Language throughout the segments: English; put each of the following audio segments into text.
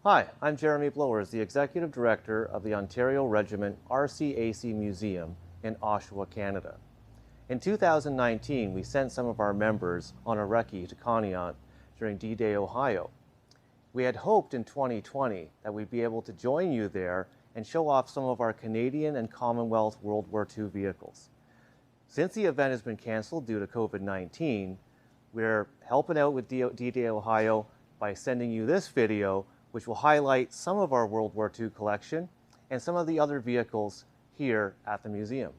Hi, I'm Jeremy Blowers, the Executive Director of the Ontario Regiment RCAC Museum in Oshawa, Canada. In 2019, we sent some of our members on a recce to Conneaut during D-Day, Ohio. We had hoped in 2020 that we'd be able to join you there and show off some of our Canadian and Commonwealth World War II vehicles. Since the event has been canceled due to COVID-19, we're helping out with D-Day, Ohio by sending you this video, which will highlight some of our World War II collection and some of the other vehicles here at the museum.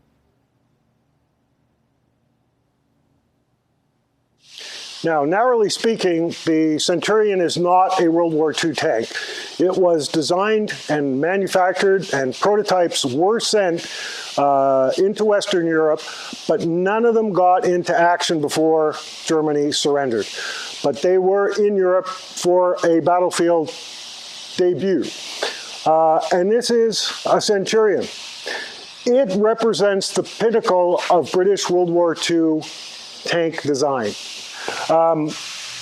Now, narrowly speaking, the Centurion is not a World War II tank. It was designed and manufactured, and prototypes were sent into Western Europe, but none of them got into action before Germany surrendered. But they were in Europe for a battlefield debut. And this is a Centurion. It represents the pinnacle of British World War II tank design.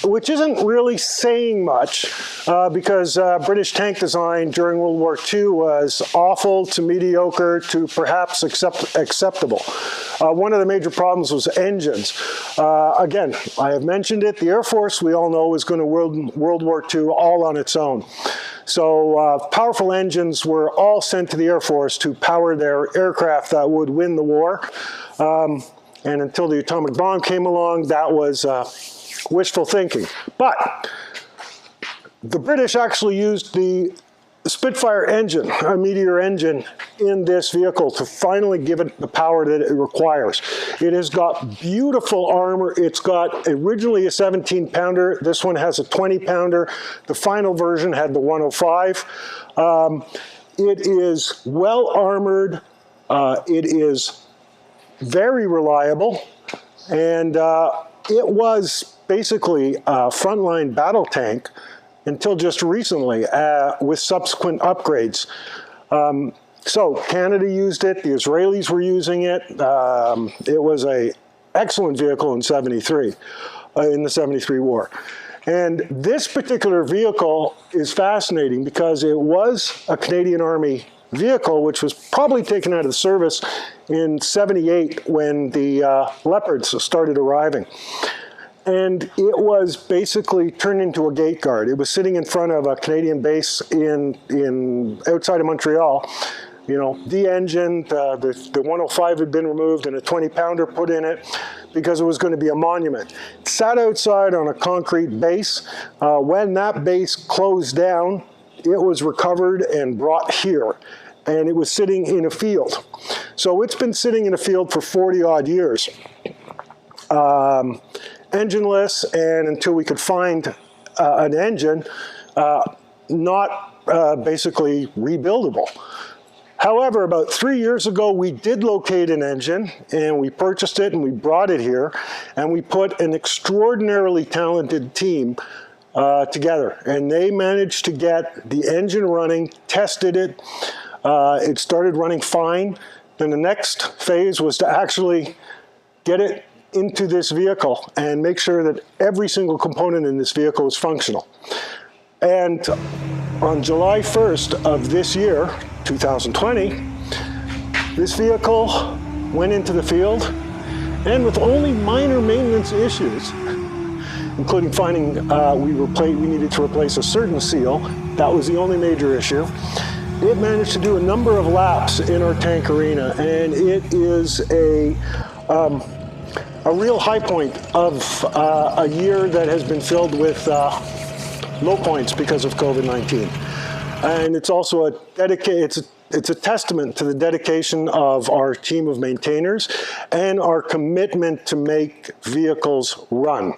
Which isn't really saying much because British tank design during World War II was awful to mediocre to perhaps acceptable. One of the major problems was engines. Again, I have mentioned it, the Air Force, we all know, was going to World War II all on its own. So powerful engines were all sent to the Air Force to power their aircraft that would win the war. And until the atomic bomb came along, that was wishful thinking. But the British actually used the Spitfire engine, a Meteor engine, in this vehicle to finally give it the power that it requires. It has got beautiful armor. It's got originally a 17-pounder. This one has a 20-pounder. The final version had the 105. It is well armored. It is very reliable, and it was basically a frontline battle tank until just recently with subsequent upgrades. So Canada used it, the Israelis were using it. It was an excellent vehicle in '73, in the '73 war. And this particular vehicle is fascinating because it was a Canadian Army vehicle, which was probably taken out of service in '78 when the Leopards started arriving. And it was basically turned into a gate guard. It was sitting in front of a Canadian base outside of Montreal. You know, the engine, the 105 had been removed and a 20-pounder put in it because it was going to be a monument. It sat outside on a concrete base. When that base closed down, it was recovered and brought here, and it was sitting in a field. So it's been sitting in a field for 40-odd years, engineless, and until we could find an engine, not basically rebuildable. However, about 3 years ago, we did locate an engine, and we purchased it, and we brought it here, and we put an extraordinarily talented team together, and they managed to get the engine running, tested it. It started running fine. Then the next phase was to actually get it into this vehicle and make sure that every single component in this vehicle is functional. And on July 1st of this year, 2020, this vehicle went into the field, and with only minor maintenance issues, including finding we needed to replace a certain seal. That was the only major issue. It managed to do a number of laps in our tank arena, and it is a real high point of a year that has been filled with low points because of COVID-19. And it's also it's a testament to the dedication of our team of maintainers and our commitment to make vehicles run.